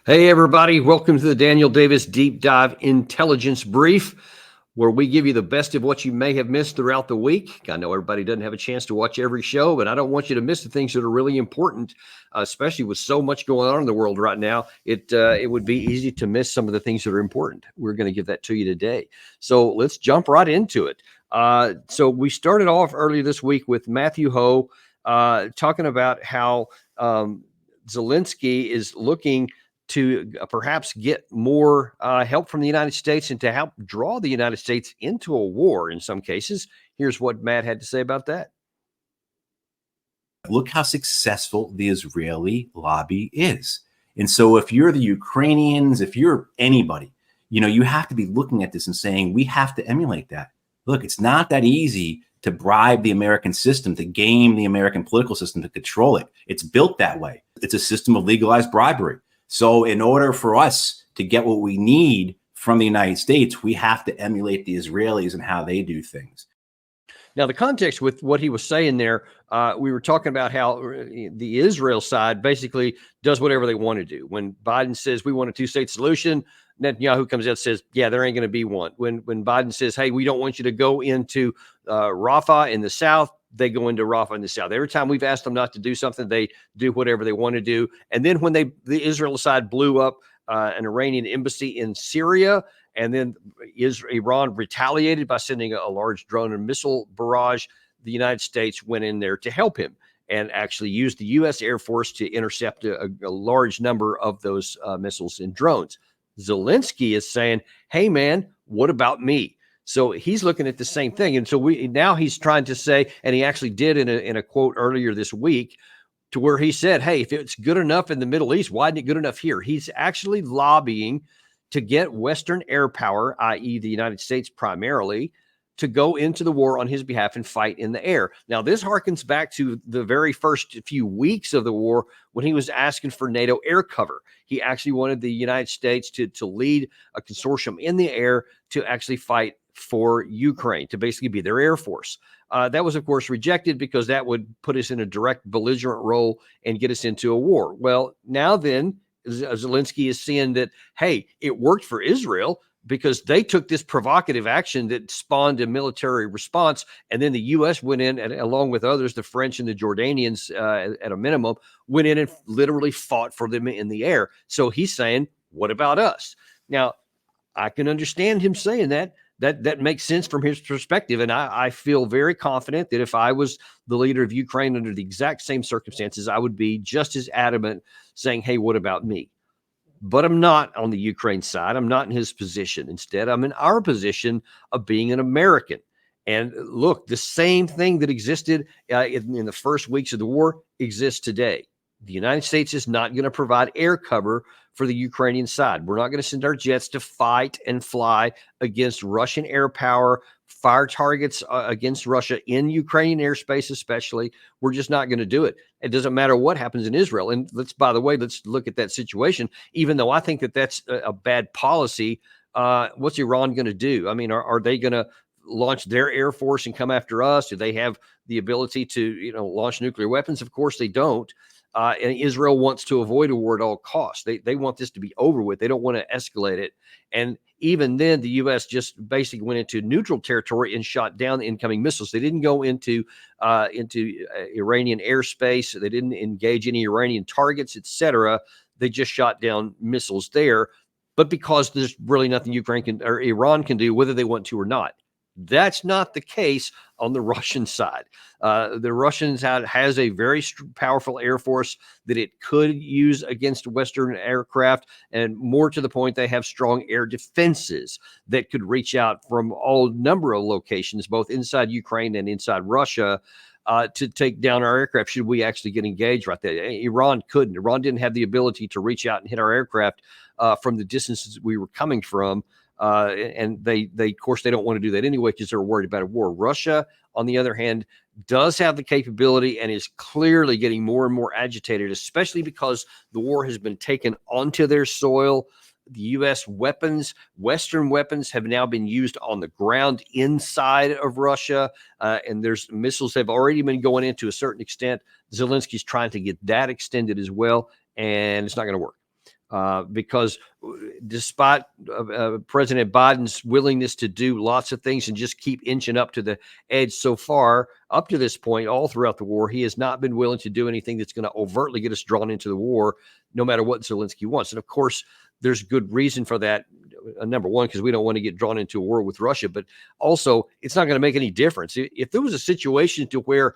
Hey, everybody. Welcome to the Daniel Davis Deep Dive Intelligence Brief, where we give you the best of what you may have missed throughout the week. I know everybody doesn't have a chance to watch every show, but I don't want you to miss the things that are really important, especially with so much going on in the world right now. It would be easy to miss some of the things that are important. We're going to give that to you today. So let's jump right into it. So we started off earlier this week with Matthew Ho talking about how Zelensky is looking to perhaps get more help from the United States and to help draw the United States into a war in some cases. Here's what Matt had to say about that. Look how successful the Israeli lobby is. And so if you're the Ukrainians, if you're anybody, you have to be looking at this and saying, we have to emulate that. Look, it's not that easy to bribe the American system, to game the American political system, to control it. It's built that way. It's a system of legalized bribery. So in order for us to get what we need from the United States, we have to emulate the Israelis and how they do things. Now, the context with what he was saying there, we were talking about how the Israel side basically does whatever they want to do. When Biden says we want a two-state solution, Netanyahu comes out and says, yeah, there ain't going to be one. When Biden says, hey, we don't want you to go into Rafah in the south, they go into Rafah in the south. Every time we've asked them not to do something, they do whatever they want to do. And then when the Israel side blew up an Iranian embassy in Syria, and then Iran retaliated by sending a large drone and missile barrage, the United States went in there to help him and actually used the U.S. Air Force to intercept a large number of those missiles and drones. Zelensky is saying, hey, man, what about me? So he's looking at the same thing. And so now he's trying to say, and he actually did in a quote earlier this week, to where he said, hey, if it's good enough in the Middle East, why isn't it good enough here? He's actually lobbying to get Western air power, i.e. the United States primarily, to go into the war on his behalf and fight in the air. Now, this harkens back to the very first few weeks of the war when he was asking for NATO air cover. He actually wanted the United States to lead a consortium in the air to actually fight for Ukraine, to basically be their air force. That was, of course, rejected because that would put us in a direct belligerent role and get us into a war. Well, now then, Zelensky is seeing that, hey, it worked for Israel because they took this provocative action that spawned a military response. And then the U.S. went in, and along with others, the French and the Jordanians, at a minimum, went in and literally fought for them in the air. So he's saying, what about us? Now, I can understand him saying that. That makes sense from his perspective. And I feel very confident that if I was the leader of Ukraine under the exact same circumstances, I would be just as adamant saying, hey, what about me? But I'm not on the Ukraine side. I'm not in his position. Instead, I'm in our position of being an American. And look, the same thing that existed in the first weeks of the war exists today. The United States is not going to provide air cover for the Ukrainian side. We're not going to send our jets to fight and fly against Russian air power, fire targets against Russia in Ukrainian airspace, especially. We're just not going to do it. It doesn't matter what happens in Israel. And by the way, let's look at that situation. Even though I think that that's a bad policy, what's Iran going to do? I mean, are they going to launch their air force and come after us? Do they have the ability to, launch nuclear weapons? Of course they don't. And Israel wants to avoid a war at all costs. They want this to be over with. They don't want to escalate it. And even then, the U.S. just basically went into neutral territory and shot down the incoming missiles. They didn't go into Iranian airspace. They didn't engage any Iranian targets, etc. They just shot down missiles there. But because there's really nothing Ukraine can or Iran can do, whether they want to or not. That's not the case on the Russian side. The Russians has a very powerful air force that it could use against Western aircraft. And more to the point, they have strong air defenses that could reach out from all number of locations, both inside Ukraine and inside Russia, to take down our aircraft should we actually get engaged right there. Iran couldn't. Iran didn't have the ability to reach out and hit our aircraft from the distances we were coming from. And they, of course, they don't want to do that anyway because they're worried about a war. Russia, on the other hand, does have the capability and is clearly getting more and more agitated, especially because the war has been taken onto their soil. The U.S. weapons, Western weapons, have now been used on the ground inside of Russia, and there's missiles have already been going in to a certain extent. Zelensky's trying to get that extended as well, and it's not going to work. because despite President Biden's willingness to do lots of things and just keep inching up to the edge so far, up to this point, all throughout the war, he has not been willing to do anything that's going to overtly get us drawn into the war, no matter what Zelensky wants. And of course, there's good reason for that. Number one, because we don't want to get drawn into a war with Russia, but also it's not going to make any difference. If there was a situation to where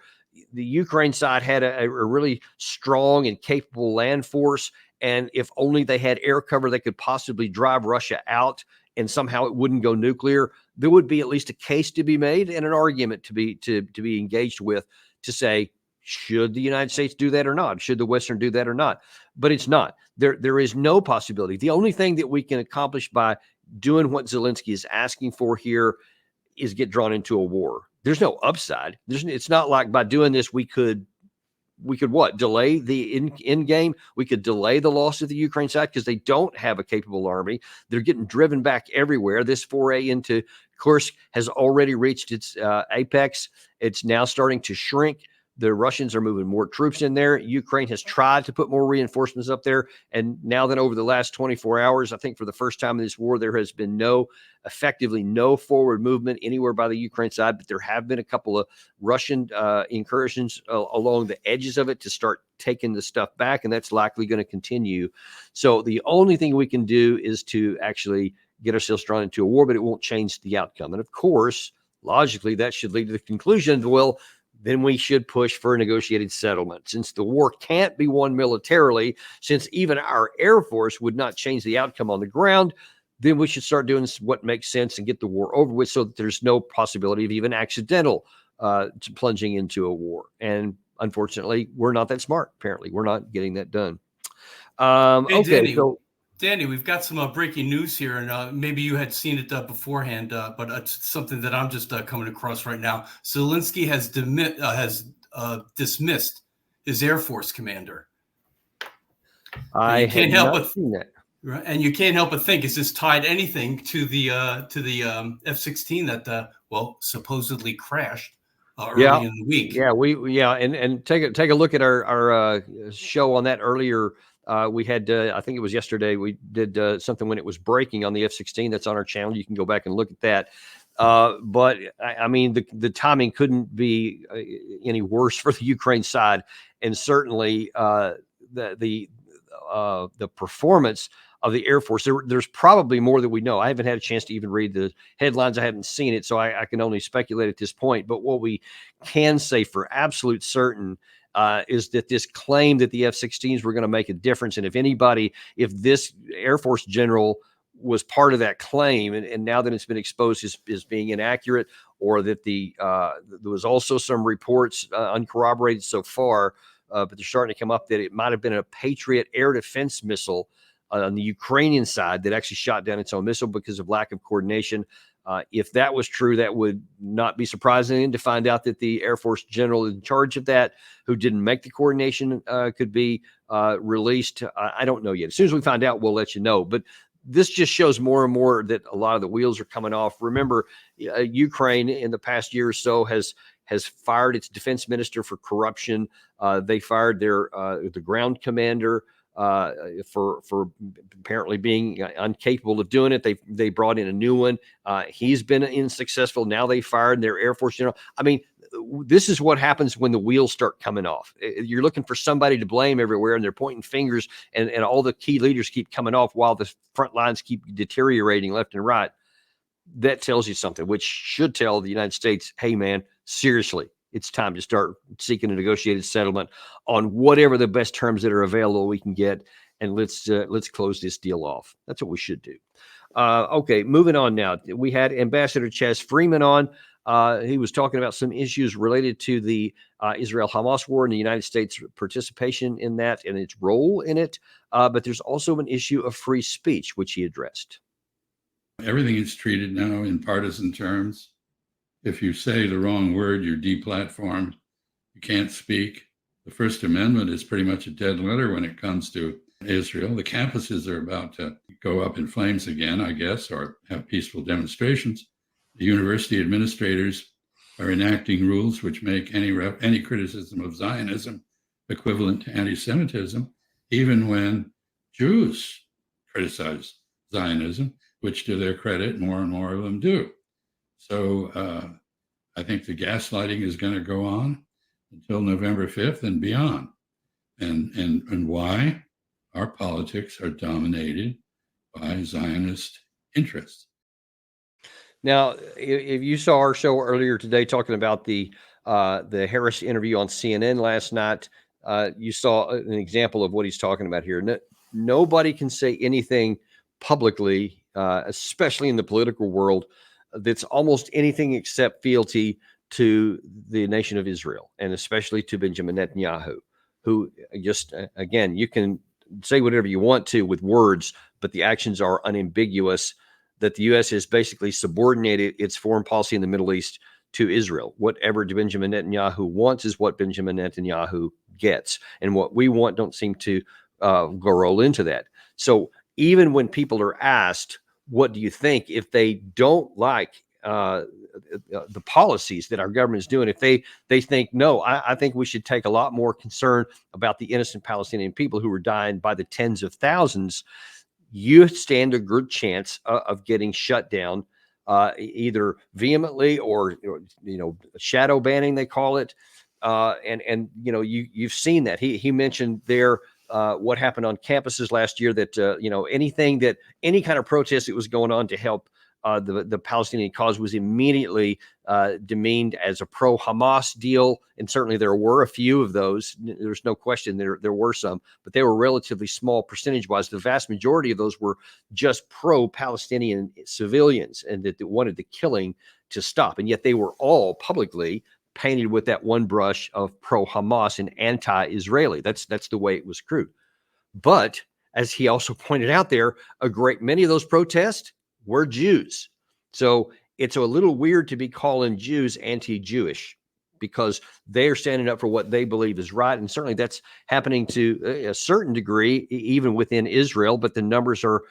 the Ukraine side had a really strong and capable land force, and if only they had air cover, they could possibly drive Russia out and somehow it wouldn't go nuclear, there would be at least a case to be made and an argument to be engaged with to say, should the United States do that or not? Should the Western do that or not? But it's not. There is no possibility. The only thing that we can accomplish by doing what Zelensky is asking for here is get drawn into a war. There's no upside. It's not like by doing this we could what? Delay the end game. We could delay the loss of the Ukraine side because they don't have a capable army. They're getting driven back everywhere. This foray into Kursk has already reached its apex. It's now starting to shrink. The Russians are moving more troops in there. Ukraine has tried to put more reinforcements up there. And now that over the last 24 hours, I think for the first time in this war, there has been effectively no forward movement anywhere by the Ukraine side. But there have been a couple of Russian incursions along the edges of it to start taking the stuff back. And that's likely going to continue. So the only thing we can do is to actually get ourselves drawn into a war, but it won't change the outcome. And of course, logically, that should lead to the conclusion, well, then we should push for a negotiated settlement. Since the war can't be won militarily, since even our Air Force would not change the outcome on the ground, then we should start doing what makes sense and get the war over with so that there's no possibility of even accidental plunging into a war. And unfortunately, we're not that smart. Apparently, we're not getting that done. Hey, Danny, we've got some breaking news here, and maybe you had seen it beforehand, but it's something that I'm just coming across right now. Zelensky has dismissed his Air Force commander. I can't help but seen that. Right, and you can't help but think, is this tied anything to the F-16 that supposedly crashed early in the week? Yeah, and take a look at our show on that earlier. We had, I think it was yesterday, we did something when it was breaking on the F-16. That's on our channel. You can go back and look at that. But I mean, the timing couldn't be any worse for the Ukraine side. And certainly the performance of the Air Force, there's probably more that we know. I haven't had a chance to even read the headlines. I haven't seen it, so I can only speculate at this point. But what we can say for absolute certain is that this claim that the F-16s were going to make a difference. And if this Air Force general was part of that claim, and now that it's been exposed as being inaccurate, or that there was also some reports uncorroborated so far, but they're starting to come up that it might have been a Patriot air defense missile on the Ukrainian side that actually shot down its own missile because of lack of coordination. If that was true, that would not be surprising to find out that the Air Force general in charge of that, who didn't make the coordination, could be released. I don't know yet. As soon as we find out, we'll let you know. But this just shows more and more that a lot of the wheels are coming off. Remember, Ukraine in the past year or so has fired its defense minister for corruption. They fired the ground commander for apparently being incapable of doing it. They brought in a new one. He's been unsuccessful. Now they fired their Air Force general. I mean, this is what happens when the wheels start coming off. You're looking for somebody to blame everywhere, and they're pointing fingers, and all the key leaders keep coming off while the front lines keep deteriorating left and right. That tells you something, which should tell the United States, hey, man, seriously, it's time to start seeking a negotiated settlement on whatever the best terms that are available we can get, and let's close this deal off. That's what we should do. Okay, moving on now. We had Ambassador Chaz Freeman on. He was talking about some issues related to the Israel-Hamas war and the United States' participation in that and its role in it. But there's also an issue of free speech, which he addressed. Everything is treated now in partisan terms. If you say the wrong word, you're deplatformed. You can't speak. The First Amendment is pretty much a dead letter when it comes to Israel. The campuses are about to go up in flames again, I guess, or have peaceful demonstrations. The university administrators are enacting rules which make any criticism of Zionism equivalent to anti-Semitism, even when Jews criticize Zionism, which to their credit, more and more of them do. So I think the gaslighting is going to go on until November 5th and beyond. And why? Our politics are dominated by Zionist interests. Now, if you saw our show earlier today talking about the Harris interview on CNN last night, you saw an example of what he's talking about here. Nobody can say anything publicly, especially in the political world, that's almost anything except fealty to the nation of Israel, and especially to Benjamin Netanyahu, who just, again, you can say whatever you want to with words, but the actions are unambiguous that the U.S. has basically subordinated its foreign policy in the Middle East to Israel. Whatever Benjamin Netanyahu wants is what Benjamin Netanyahu gets. And what we want don't seem to go roll into that. So even when people are asked, what do you think, if they don't like the policies that our government is doing, if they think, no, I think we should take a lot more concern about the innocent Palestinian people who are dying by the tens of thousands, you stand a good chance of getting shut down, either vehemently or shadow banning, they call it. And you've seen that. He mentioned there what happened on campuses last year, that any kind of protest that was going on to help the Palestinian cause was immediately demeaned as a pro-Hamas deal. And certainly there were a few of those. There's no question there were some, but they were relatively small percentage-wise. The vast majority of those were just pro-Palestinian civilians and that wanted the killing to stop. And yet they were all publicly painted with that one brush of pro-Hamas and anti-Israeli. That's the way it was accrued. But as he also pointed out there, a great many of those protests were Jews. So it's a little weird to be calling Jews anti-Jewish, because they're standing up for what they believe is right. And certainly that's happening to a certain degree, even within Israel, but the numbers are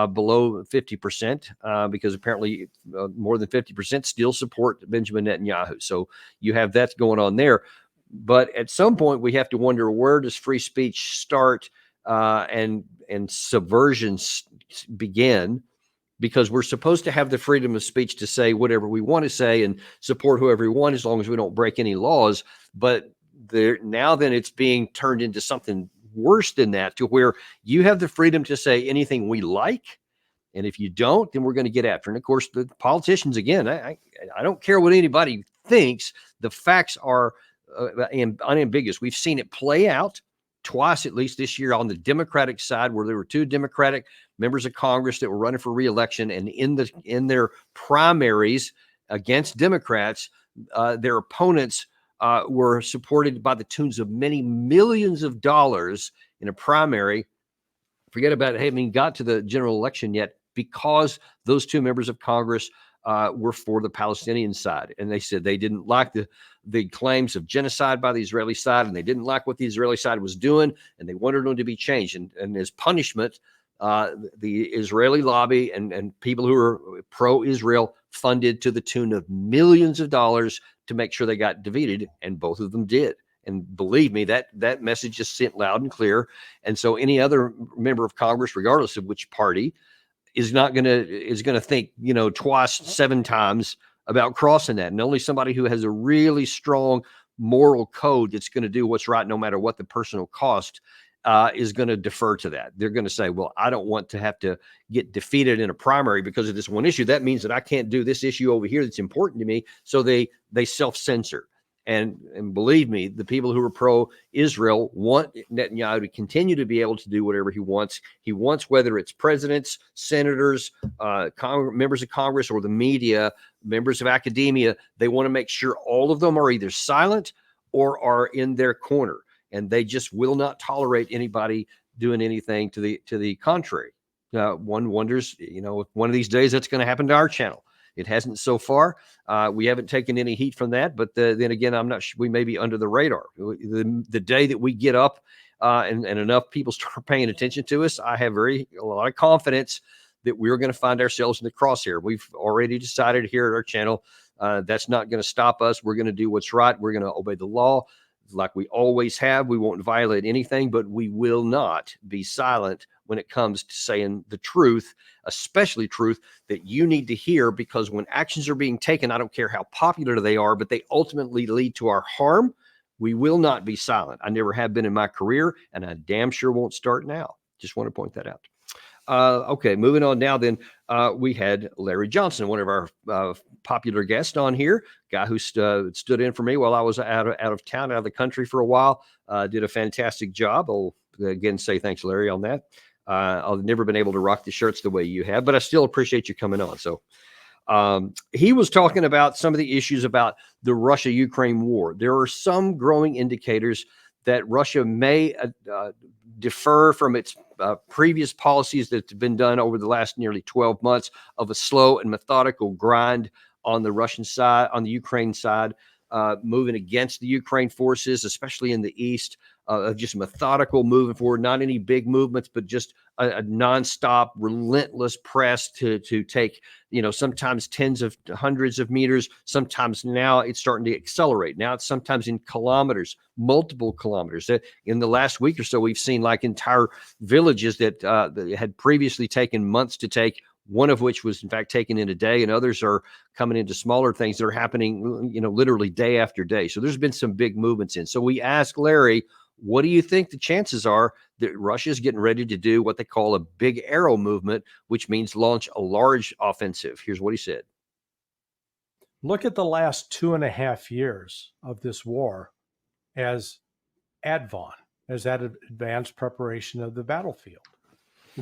below 50%, because apparently more than 50% still support Benjamin Netanyahu. So you have that going on there. But at some point we have to wonder, where does free speech start and subversion begin? Because we're supposed to have the freedom of speech to say whatever we want to say and support whoever we want, as long as we don't break any laws. But now then it's being turned into something worse than that, to where you have the freedom to say anything we like. And if you don't, then we're going to get after it. And of course, the politicians, again, I don't care what anybody thinks. The facts are unambiguous. We've seen it play out twice, at least this year, on the Democratic side, where there were two Democratic members of Congress that were running for re-election, and in their primaries against Democrats, their opponents were supported by the tunes of many millions of dollars in a primary. Forget about it, having got to the general election yet, because those two members of Congress were for the Palestinian side. And they said they didn't like the claims of genocide by the Israeli side, and they didn't like what the Israeli side was doing, and they wanted them to be changed. And as punishment, the Israeli lobby and people who are pro-Israel funded to the tune of millions of dollars to make sure they got defeated, and both of them did. And believe me, that message is sent loud and clear. And so any other member of Congress, regardless of which party, is going to think, twice, 7 times about crossing that. And only somebody who has a really strong moral code that's going to do what's right, no matter what the personal cost, is going to defer to that. They're going to say, well, I don't want to have to get defeated in a primary because of this one issue. That means that I can't do this issue over here that's important to me. So they self-censor. And believe me, the people who are pro-Israel want Netanyahu to continue to be able to do whatever he wants. He wants, whether it's presidents, senators, members of Congress, or the media, members of academia, they want to make sure all of them are either silent or are in their corner. And they just will not tolerate anybody doing anything to the contrary. One wonders, if one of these days that's going to happen to our channel. It hasn't so far. We haven't taken any heat from that. But then again, I'm not sure. We may be under the radar. The day that we get up and enough people start paying attention to us, I have a lot of confidence that we're going to find ourselves in the crosshair. We've already decided here at our channel that's not going to stop us. We're going to do what's right. We're going to obey the law. like we always have. We won't violate anything, but we will not be silent when it comes to saying the truth, especially truth that you need to hear, because when actions are being taken, I don't care how popular they are, but they ultimately lead to our harm. We will not be silent. I never have been in my career, and I damn sure won't start now. Just want to point that out. Okay, moving on now then, we had Larry Johnson, one of our popular guests on here, guy who stood in for me while I was out of town, out of the country for a while, did a fantastic job. I'll again say thanks, Larry, on that. I've never been able to rock the shirts the way you have, but I still appreciate you coming on. So he was talking about some of the issues about the Russia-Ukraine war. There are some growing indicators that Russia may defer from its previous policies that have been done over the last nearly 12 months of a slow and methodical grind on the Russian side, on the Ukraine side, moving against the Ukraine forces, especially in the east, of just methodical moving forward, not any big movements, but just a nonstop, relentless press to take, sometimes tens of hundreds of meters. Sometimes now it's starting to accelerate. Now it's sometimes in kilometers, multiple kilometers. In the last week or so, we've seen like entire villages that had previously taken months to take, one of which was in fact taken in a day, and others are coming into smaller things that are happening, literally day after day. So there's been some big movements in. So we asked Larry, what do you think the chances are that Russia is getting ready to do what they call a big arrow movement, which means launch a large offensive? Here's what he said. Look at the last 2.5 years of this war as advance, as that advanced preparation of the battlefield.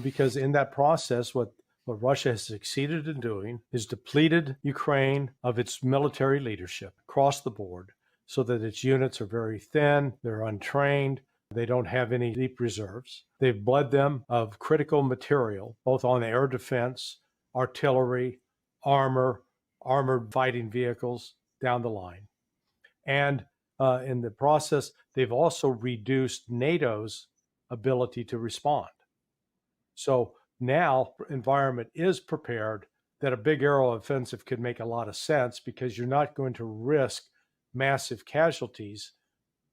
Because in that process, what Russia has succeeded in doing is depleted Ukraine of its military leadership across the board, so that its units are very thin, they're untrained, they don't have any deep reserves. They've bled them of critical material, both on air defense, artillery, armored fighting vehicles down the line. And in the process, they've also reduced NATO's ability to respond. So now environment is prepared that a big arrow offensive could make a lot of sense, because you're not going to risk massive casualties,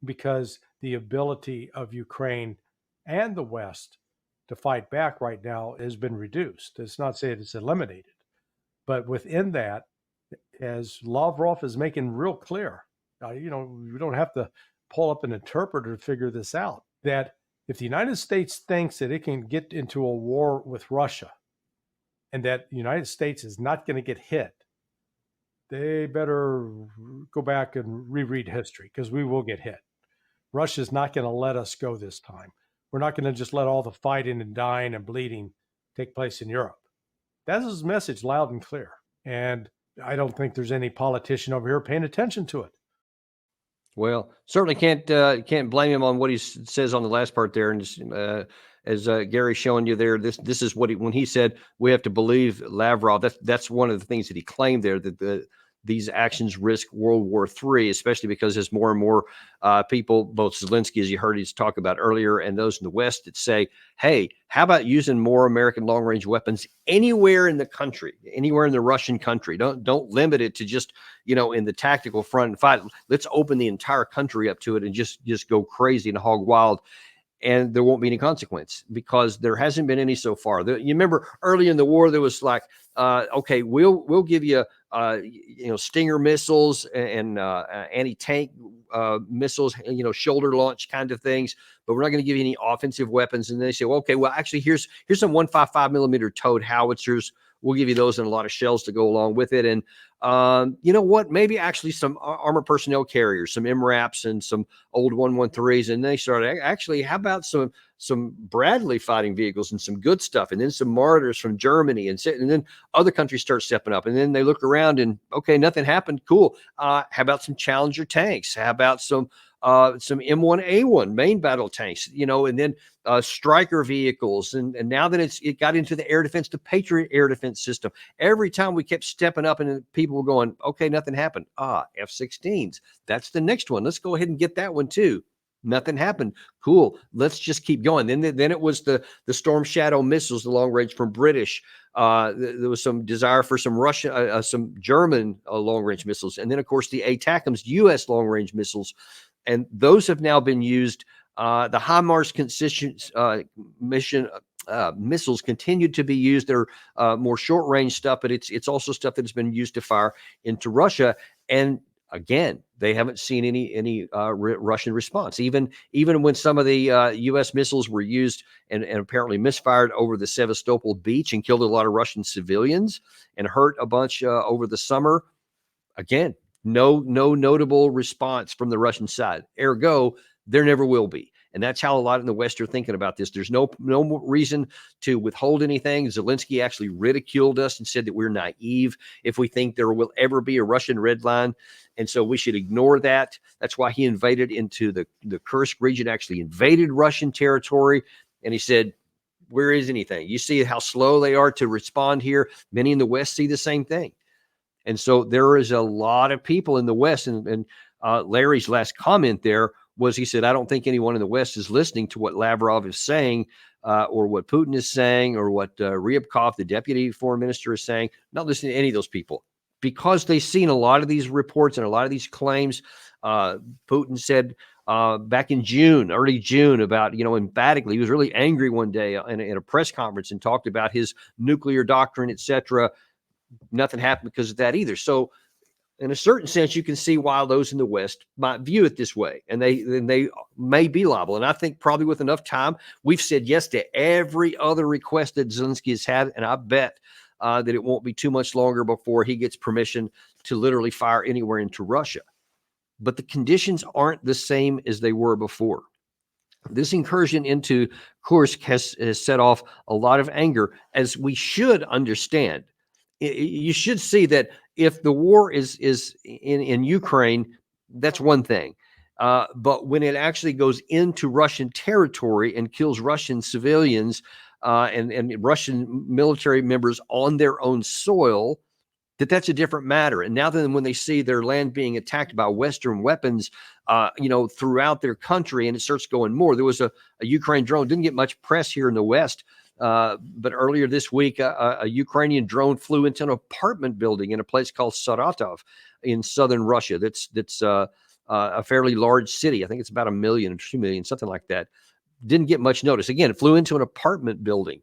because the ability of Ukraine and the West to fight back right now has been reduced. It's not saying it's eliminated, but within that, as Lavrov is making real clear, we don't have to pull up an interpreter to figure this out, that if the United States thinks that it can get into a war with Russia and that the United States is not going to get hit, they better go back and reread history, because we will get hit. Russia's not going to let us go this time. We're not going to just let all the fighting and dying and bleeding take place in Europe. That's his message, loud and clear. And I don't think there's any politician over here paying attention to it. Well, certainly can't blame him on what he says on the last part there. And just, as Gary's showing you there, this is what when he said we have to believe Lavrov. That's one of the things that he claimed there, that these actions risk World War III, especially because there's more and more people, both Zelensky, as you heard us talk about earlier, and those in the West that say, hey, how about using more American long-range weapons anywhere in the country, anywhere in the Russian country? Don't limit it to just, in the tactical front and fight. Let's open the entire country up to it and just go crazy and hog wild. And there won't be any consequence, because there hasn't been any so far. You remember early in the war, there was like, okay, we'll give you, Stinger missiles and anti-tank missiles, shoulder launch kind of things, but we're not going to give you any offensive weapons. And they say, well, okay, well, actually, here's some 155 millimeter towed howitzers. We'll give you those and a lot of shells to go along with it. And you know what? Maybe actually some armored personnel carriers, some MRAPs and some old 113s. And they started, actually, how about some Bradley fighting vehicles and some good stuff, and then some Martyrs from Germany, and then other countries start stepping up. And then they look around and, okay, nothing happened. Cool. How about some Challenger tanks? How about some M1A1 main battle tanks, and then Stryker vehicles. And now that it got into the air defense, the Patriot air defense system, every time we kept stepping up and people were going, okay, nothing happened. F-16s. That's the next one. Let's go ahead and get that one too. Nothing happened. Cool. Let's just keep going. Then it was the Storm Shadow missiles, the long range from British. There was some desire for some Russian, some German long range missiles, and then of course the ATACMS U.S. long range missiles. And those have now been used. The HIMARS consistent mission missiles continue to be used. They're more short range stuff, but it's also stuff that has been used to fire into Russia. And again, they haven't seen any Russian response. Even when some of the U.S. missiles were used and apparently misfired over the Sevastopol beach and killed a lot of Russian civilians and hurt a bunch over the summer, again, no notable response from the Russian side. Ergo, there never will be. And that's how a lot in the West are thinking about this. There's no reason to withhold anything. Zelensky actually ridiculed us and said that we're naive if we think there will ever be a Russian red line. And so we should ignore that. That's why he invaded into the Kursk region, actually invaded Russian territory. And he said, where is anything? You see how slow they are to respond here. Many in the West see the same thing. And so there is a lot of people in the West. And Larry's last comment there was, he said, I don't think anyone in the West is listening to what Lavrov is saying or what Putin is saying or what Ryabkov, the deputy foreign minister, is saying. Not listening to any of those people because they've seen a lot of these reports and a lot of these claims. Putin said back in June, early June, about, emphatically, he was really angry one day in a press conference and talked about his nuclear doctrine, etc. Nothing happened because of that either. So in a certain sense, you can see why those in the West might view it this way, and they may be liable. And I think probably with enough time, we've said yes to every other request that Zelensky has had, and I bet that it won't be too much longer before he gets permission to literally fire anywhere into Russia. But the conditions aren't the same as they were before. This incursion into Kursk has set off a lot of anger, as we should understand. You should see that if the war is in Ukraine, that's one thing. But when it actually goes into Russian territory and kills Russian civilians and Russian military members on their own soil, that's a different matter. And now then, when they see their land being attacked by Western weapons, throughout their country, and it starts going more. There was a Ukraine drone, didn't get much press here in the West. But earlier this week, a Ukrainian drone flew into an apartment building in a place called Saratov in southern Russia. That's a fairly large city. I think it's about 1 million or 2 million, something like that. Didn't get much notice. Again, it flew into an apartment building.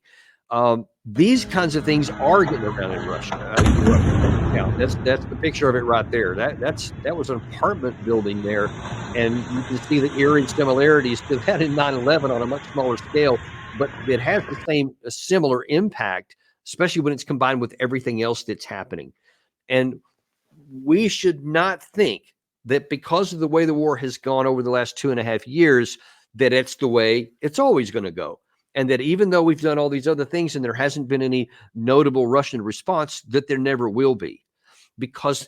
These kinds of things are getting around in Russia. Yeah, that's the picture of it right there. That was an apartment building there, and you can see the eerie similarities to that in 9/11 on a much smaller scale. But it has a similar impact, especially when it's combined with everything else that's happening. And we should not think that because of the way the war has gone over the last 2.5 years, that it's the way it's always going to go. And that even though we've done all these other things and there hasn't been any notable Russian response, that there never will be. Because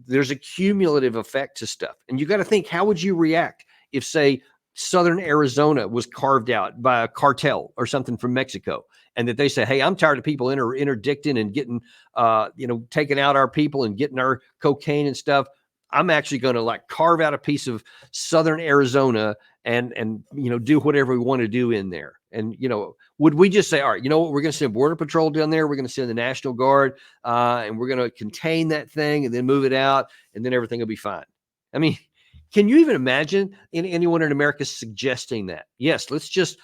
there's a cumulative effect to stuff. And you got to think, how would you react if, say, southern Arizona was carved out by a cartel or something from Mexico, and that they say, hey, I'm tired of people interdicting and getting, taking out our people and getting our cocaine and stuff. I'm actually going to carve out a piece of southern Arizona and do whatever we want to do in there. And, would we just say, all right, you know what, we're going to send Border Patrol down there. We're going to send the National Guard and we're going to contain that thing and then move it out and then everything will be fine. I mean, can you even imagine anyone in America suggesting that? Yes, let's just,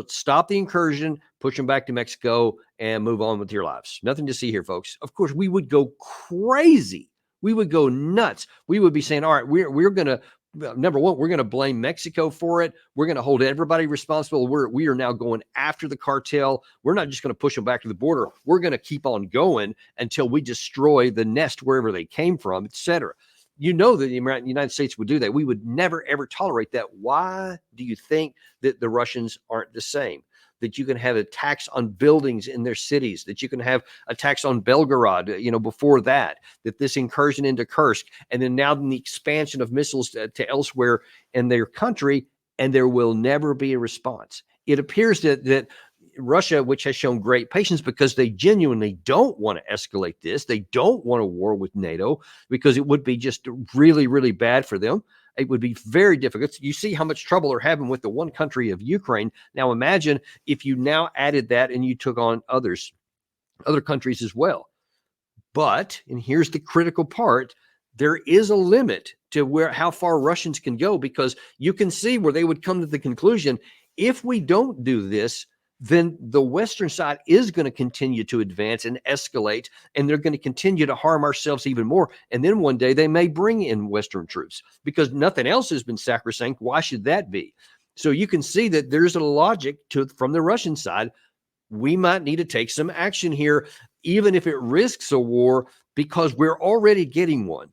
stop the incursion, push them back to Mexico, and move on with your lives. Nothing to see here, folks. Of course, we would go crazy. We would go nuts. We would be saying, all right, we're going to, number one, we're going to blame Mexico for it. We're going to hold everybody responsible. We are now going after the cartel. We're not just going to push them back to the border. We're going to keep on going until we destroy the nest wherever they came from, et cetera. The United States would do that. We would never, ever tolerate that. Why do you think that the Russians aren't the same? That you can have attacks on buildings in their cities, that you can have attacks on Belgorod, before that this incursion into Kursk, and then now the expansion of missiles to elsewhere in their country, and there will never be a response. It appears that Russia, which has shown great patience because they genuinely don't want to escalate this. They don't want a war with NATO because it would be just really, really bad for them. It would be very difficult. You see how much trouble they're having with the one country of Ukraine. Now imagine if you now added that and you took on other countries as well. But, and here's the critical part, there is a limit to how far Russians can go, because you can see where they would come to the conclusion, if we don't do this, then the Western side is going to continue to advance and escalate, and they're going to continue to harm ourselves even more. And then one day they may bring in Western troops, because nothing else has been sacrosanct. Why should that be? So you can see that there's a logic from the Russian side. We might need to take some action here, even if it risks a war, because we're already getting one.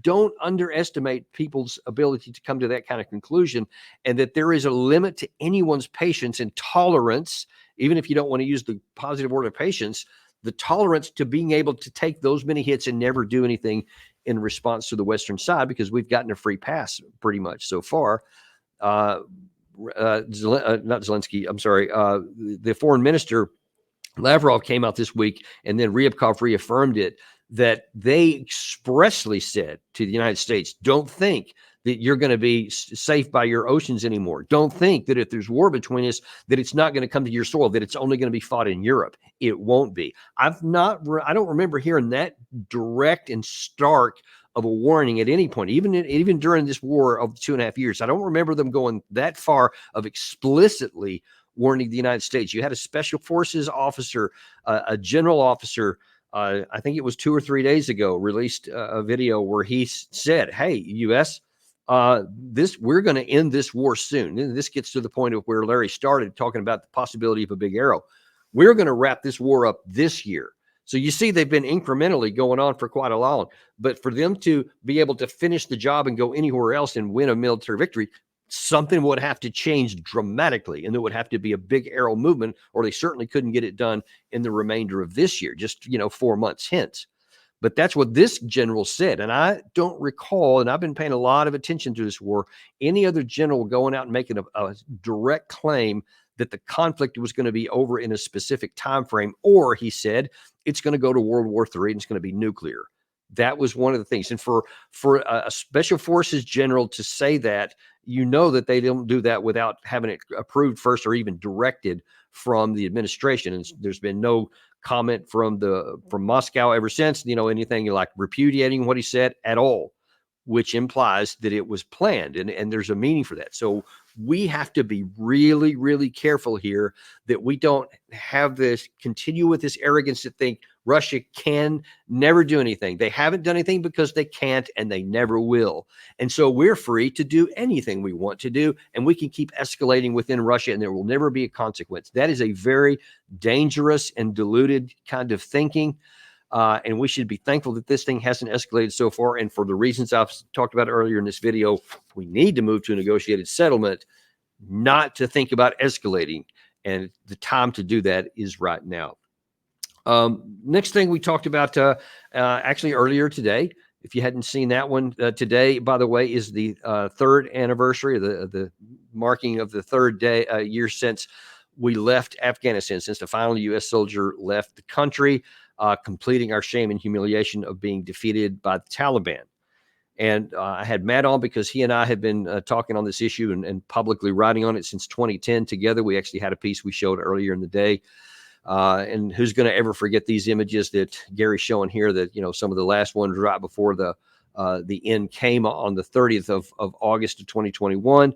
Don't underestimate people's ability to come to that kind of conclusion, and that there is a limit to anyone's patience and tolerance, even if you don't want to use the positive word of patience, the tolerance to being able to take those many hits and never do anything in response to the Western side, because we've gotten a free pass pretty much so far. Not Zelensky, I'm sorry, the foreign minister, Lavrov, came out this week, and then Ryabkov reaffirmed it, that they expressly said to the United States, don't think that you're going to be safe by your oceans anymore. Don't think that if there's war between us, that it's not going to come to your soil, that it's only going to be fought in Europe. It won't be. I don't remember hearing that direct and stark of a warning at any point, even during this war of 2.5 years. I don't remember them going that far of explicitly warning the United States. You had a special forces officer, a general officer, I think it was 2 or 3 days ago, released a video where he said, hey, U.S., we're going to end this war soon. And this gets to the point of where Larry started talking about the possibility of a big arrow. We're going to wrap this war up this year. So you see, they've been incrementally going on for quite a while. But for them to be able to finish the job and go anywhere else and win a military victory, something would have to change dramatically, and there would have to be a big arrow movement, or they certainly couldn't get it done in the remainder of this year, just 4 months hence. But that's what this general said. And I don't recall, and I've been paying a lot of attention to this war, any other general going out and making a direct claim that the conflict was going to be over in a specific time frame, or he said it's going to go to World War III and it's going to be nuclear. That was one of the things. And for a special forces general to say that, that they don't do that without having it approved first or even directed from the administration. And there's been no comment from Moscow ever since, anything like repudiating what he said at all, which implies that it was planned, and there's a meaning for that. So we have to be really, really careful here that we don't continue with this arrogance to think Russia can never do anything. They haven't done anything because they can't, and they never will. And so we're free to do anything we want to do, and we can keep escalating within Russia, and there will never be a consequence. That is a very dangerous and diluted kind of thinking. And we should be thankful that this thing hasn't escalated so far. And for the reasons I've talked about earlier in this video, we need to move to a negotiated settlement, not to think about escalating. And the time to do that is right now. Next thing we talked about actually earlier today, if you hadn't seen that one, today, by the way, is the third anniversary of the marking of the third year since we left Afghanistan, since the final U.S. soldier left the country. Completing our shame and humiliation of being defeated by the Taliban. And I had Matt on because he and I have been talking on this issue and publicly writing on it since 2010 together. We actually had a piece we showed earlier in the day. And who's going to ever forget these images that Gary's showing here, that, some of the last ones right before the end came on the 30th of August of 2021.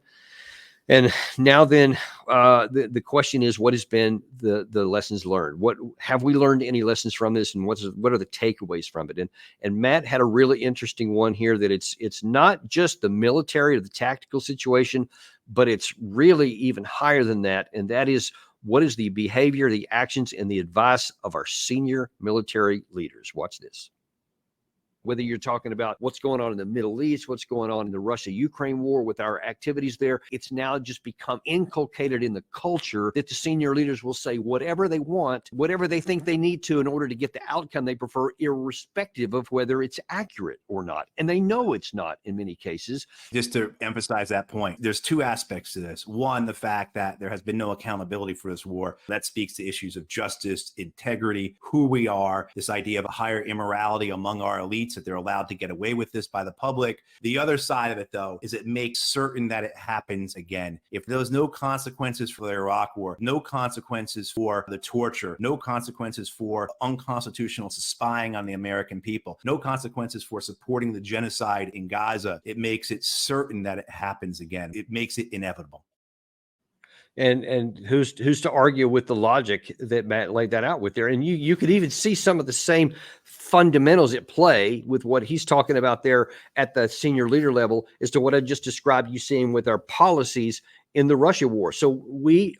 And now then, the question is, what has been the lessons learned? What have we learned any lessons from this, and what are the takeaways from it? And Matt had a really interesting one here, that it's not just the military or the tactical situation, but it's really even higher than that. And that is, what is the behavior, the actions, and the advice of our senior military leaders? Watch this. Whether you're talking about what's going on in the Middle East, what's going on in the Russia-Ukraine war with our activities there, it's now just become inculcated in the culture that the senior leaders will say whatever they want, whatever they think they need to in order to get the outcome they prefer, irrespective of whether it's accurate or not. And they know it's not in many cases. Just to emphasize that point, there's two aspects to this. One, the fact that there has been no accountability for this war. That speaks to issues of justice, integrity, who we are, this idea of a higher immorality among our elites. states, that they're allowed to get away with this by the public. The other side of it, though, is it makes certain that it happens again. If there was no consequences for the Iraq War, no consequences for the torture, no consequences for unconstitutional spying on the American people, no consequences for supporting the genocide in Gaza, it makes it certain that it happens again. It makes it inevitable. And who's to argue with the logic that Matt laid that out with there? And you could even see some of the same fundamentals at play with what he's talking about there at the senior leader level as to what I just described you seeing with our policies in the Russia war. So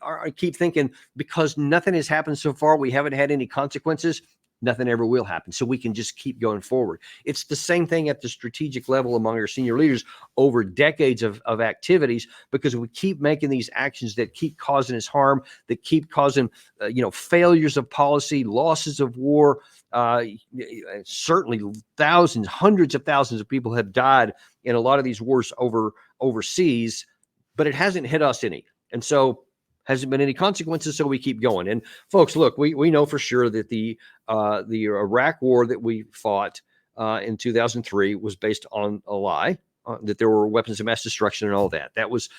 I keep thinking, because nothing has happened so far, we haven't had any consequences, nothing ever will happen. So we can just keep going forward. It's the same thing at the strategic level among our senior leaders over decades of activities, because we keep making these actions that keep causing us harm, that keep causing, failures of policy, losses of war. Certainly thousands, hundreds of thousands of people have died in a lot of these wars overseas, but it hasn't hit us any. And so hasn't been any consequences, so we keep going. And folks, look, we know for sure that the Iraq war that we fought in 2003 was based on a lie, that there were weapons of mass destruction and all that. That was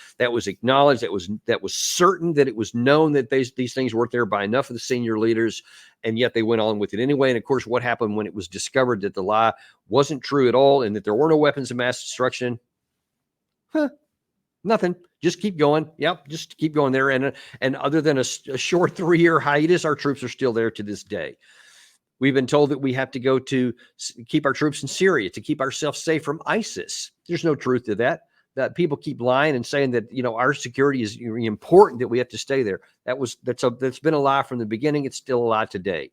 acknowledged. That was certain, that it was known that these things weren't there by enough of the senior leaders, and yet they went on with it anyway. And of course, what happened when it was discovered that the lie wasn't true at all and that there were no weapons of mass destruction? Nothing. Just keep going. Yep, just keep going there. And other than a short 3-year hiatus, our troops are still there to this day. We've been told that we have to go to keep our troops in Syria to keep ourselves safe from ISIS. There's no truth to that. That people keep lying and saying that our security is important, that we have to stay there. That's been a lie from the beginning. It's still a lie today.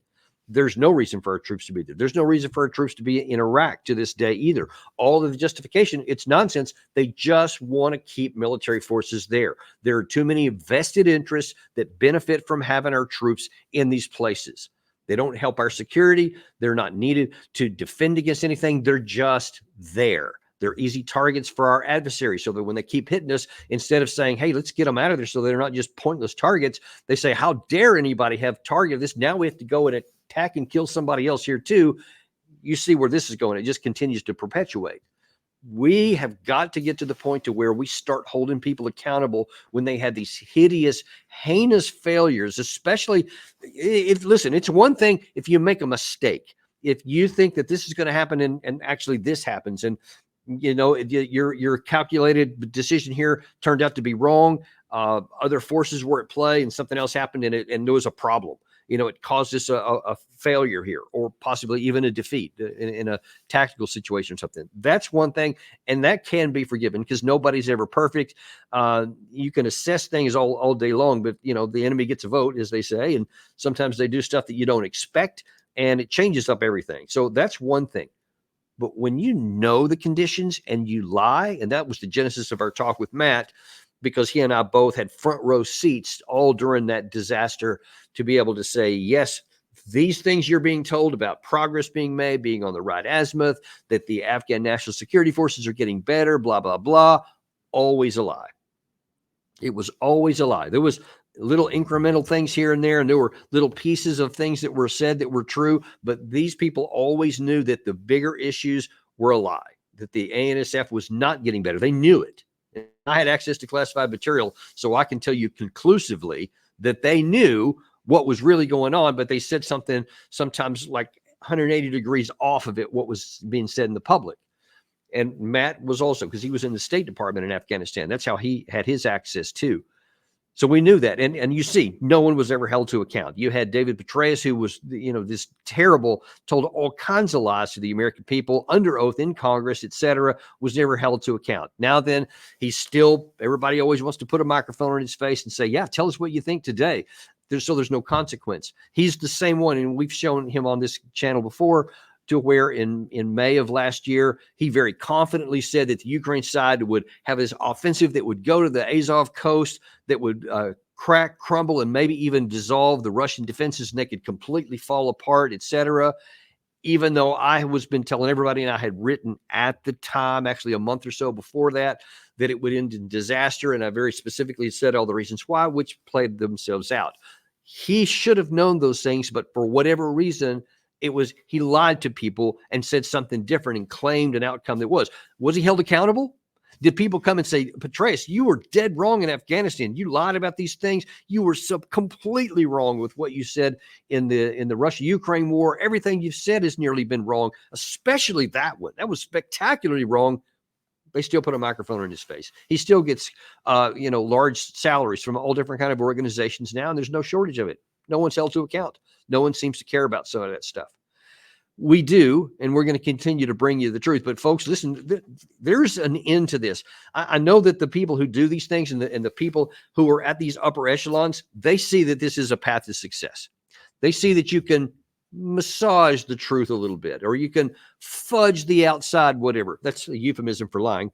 There's no reason for our troops to be there. There's no reason for our troops to be in Iraq to this day either. All of the justification, it's nonsense. They just want to keep military forces there. There are too many vested interests that benefit from having our troops in these places. They don't help our security. They're not needed to defend against anything. They're just there. They're easy targets for our adversaries, so that when they keep hitting us, instead of saying, hey, let's get them out of there so they're not just pointless targets, they say, how dare anybody have target of this? Now we have to go and attack and kill somebody else here too. You see where this is going. It just continues to perpetuate. We have got to get to the point to where we start holding people accountable when they had these hideous, heinous failures, especially listen, it's one thing if you make a mistake. If you think that this is going to happen and actually this happens, and your calculated decision here turned out to be wrong. Other forces were at play and something else happened and there was a problem. It caused us a failure here, or possibly even a defeat in a tactical situation or something. That's one thing, and that can be forgiven because nobody's ever perfect. You can assess things all day long, but the enemy gets a vote, as they say, and sometimes they do stuff that you don't expect, and it changes up everything. So that's one thing. But when you know the conditions and you lie, and that was the genesis of our talk with Matt, because he and I both had front row seats all during that disaster to be able to say, yes, these things you're being told about progress being made, being on the right azimuth, that the Afghan National Security Forces are getting better, blah, blah, blah, always a lie. It was always a lie. There was little incremental things here and there, and there were little pieces of things that were said that were true, but these people always knew that the bigger issues were a lie, that the ANSF was not getting better. They knew it. I had access to classified material, so I can tell you conclusively that they knew what was really going on, but they said something sometimes like 180 degrees off of it, what was being said in the public. And Matt was also, because he was in the State Department in Afghanistan. That's how he had his access too. So we knew that. And you see, no one was ever held to account. You had David Petraeus, who was, this terrible, told all kinds of lies to the American people under oath in Congress, et cetera, was never held to account. Now then, everybody always wants to put a microphone in his face and say, yeah, tell us what you think today. There's no consequence. He's the same one. And we've shown him on this channel before, to where in May of last year, he very confidently said that the Ukraine side would have this offensive that would go to the Azov coast, that would crack, crumble, and maybe even dissolve the Russian defenses, and they could completely fall apart, etc. Even though I was been telling everybody, and I had written at the time, actually a month or so before that it would end in disaster, and I very specifically said all the reasons why, which played themselves out. He should have known those things, but for whatever reason, It was he lied to people and said something different and claimed an outcome that was. Was he held accountable? Did people come and say, Petraeus, you were dead wrong in Afghanistan. You lied about these things. You were so completely wrong with what you said in the Russia-Ukraine war. Everything you've said has nearly been wrong, especially that one. That was spectacularly wrong. They still put a microphone in his face. He still gets, large salaries from all different kind of organizations now, and there's no shortage of it. No one's held to account. No one seems to care about some of that stuff. We do, and we're going to continue to bring you the truth. But folks, listen, there's an end to this. I know that the people who do these things and the people who are at these upper echelons, they see that this is a path to success. They see that you can massage the truth a little bit, or you can fudge the outside, whatever. That's a euphemism for lying.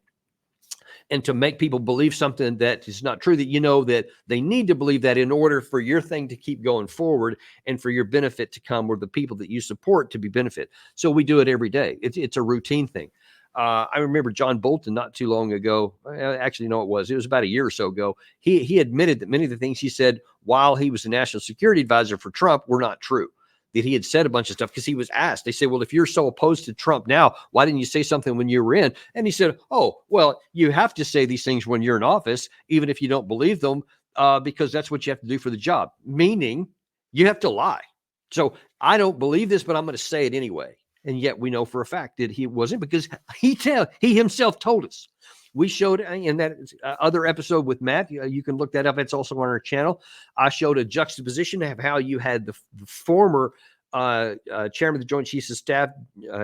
And to make people believe something that is not true, that you know that they need to believe that in order for your thing to keep going forward and for your benefit to come, or the people that you support to be benefit. So we do it every day. It's a routine thing. I remember John Bolton not too long ago. Actually, no, it was about a year or so ago. He admitted that many of the things he said while he was the national security advisor for Trump were not true. That he had said a bunch of stuff because he was asked. They say, well, if you're so opposed to Trump now, why didn't you say something when you were in? And he said, oh, well, you have to say these things when you're in office, even if you don't believe them, because that's what you have to do for the job. Meaning you have to lie. So I don't believe this, but I'm going to say it anyway. And yet we know for a fact that he wasn't, because he himself told us. We showed in that other episode with Matt, you can look that up. It's also on our channel. I showed a juxtaposition of how you had the former chairman of the Joint Chiefs of Staff,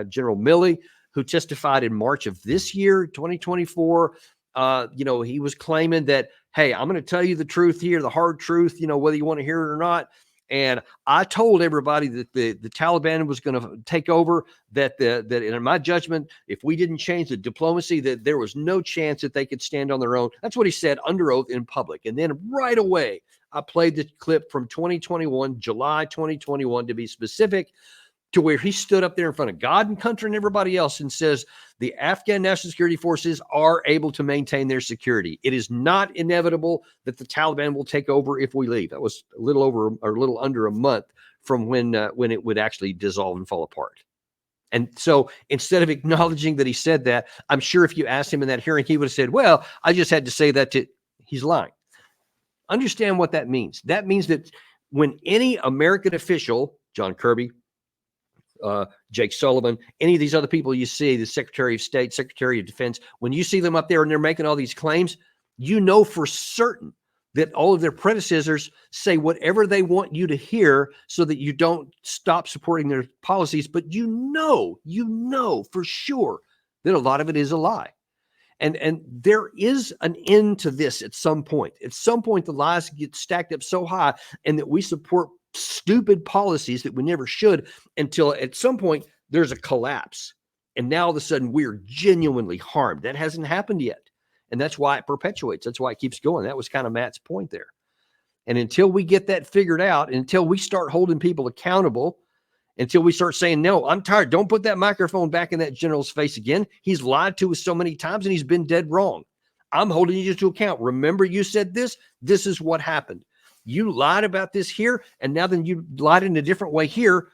General Milley, who testified in March of this year, 2024. He was claiming that, hey, I'm going to tell you the truth here, the hard truth, whether you want to hear it or not. And I told everybody that the Taliban was going to take over, that in my judgment, if we didn't change the diplomacy, that there was no chance that they could stand on their own. That's what he said under oath in public. And then right away, I played the clip from 2021, July 2021, to be specific, to where he stood up there in front of God and country and everybody else and says the Afghan National Security Forces are able to maintain their security. It is not inevitable that the Taliban will take over if we leave. That was a little under a month from when it would actually dissolve and fall apart. And so instead of acknowledging that he said that, I'm sure if you asked him in that hearing, he would have said, well, I just had to say that he's lying. Understand what that means. That means that when any American official, John Kirby, Jake Sullivan, any of these other people you see, the Secretary of State, Secretary of Defense, when you see them up there and they're making all these claims, you know for certain that all of their predecessors say whatever they want you to hear so that you don't stop supporting their policies. But you know for sure that a lot of it is a lie. And there is an end to this at some point. At some point, the lies get stacked up so high, and that we support stupid policies that we never should, until at some point there's a collapse. And now all of a sudden we're genuinely harmed. That hasn't happened yet. And that's why it perpetuates. That's why it keeps going. That was kind of Matt's point there. And until we get that figured out, until we start holding people accountable, until we start saying, no, I'm tired. Don't put that microphone back in that general's face again. He's lied to us so many times and he's been dead wrong. I'm holding you to account. Remember, you said this. This is what happened. You lied about this here, and now then you lied in a different way here.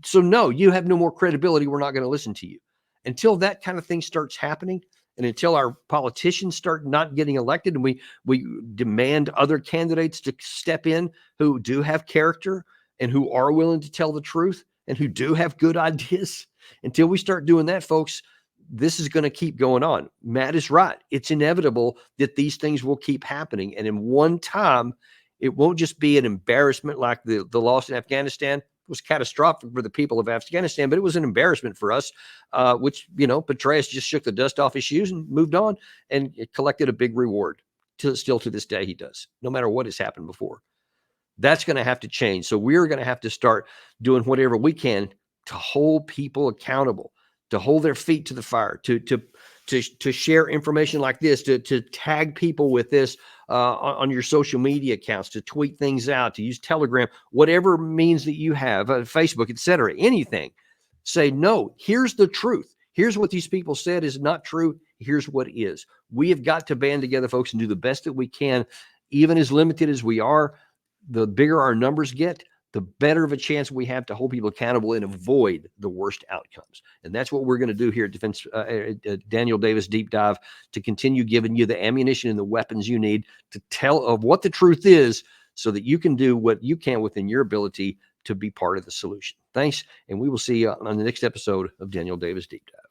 So no, you have no more credibility. We're not going to listen to you. Until that kind of thing starts happening, and until our politicians start not getting elected, and we demand other candidates to step in who do have character and who are willing to tell the truth and who do have good ideas, until we start doing that, folks, this is going to keep going on. Matt is right. It's inevitable that these things will keep happening. And in one time, it won't just be an embarrassment like the loss in Afghanistan. It was catastrophic for the people of Afghanistan, but it was an embarrassment for us, which, Petraeus just shook the dust off his shoes and moved on, and it collected a big reward. Still to this day, he does, no matter what has happened before. That's going to have to change. So we're going to have to start doing whatever we can to hold people accountable, to hold their feet to the fire, to share information like this, to tag people with this on your social media accounts, to tweet things out, to use Telegram, whatever means that you have, Facebook, etc., anything. Say, no, here's the truth. Here's what these people said is not true. Here's what is. We have got to band together, folks, and do the best that we can, even as limited as we are. The bigger our numbers get, the better of a chance we have to hold people accountable and avoid the worst outcomes. And that's what we're going to do here at Daniel Davis Deep Dive, to continue giving you the ammunition and the weapons you need to tell of what the truth is, so that you can do what you can within your ability to be part of the solution. Thanks, and we will see you on the next episode of Daniel Davis Deep Dive.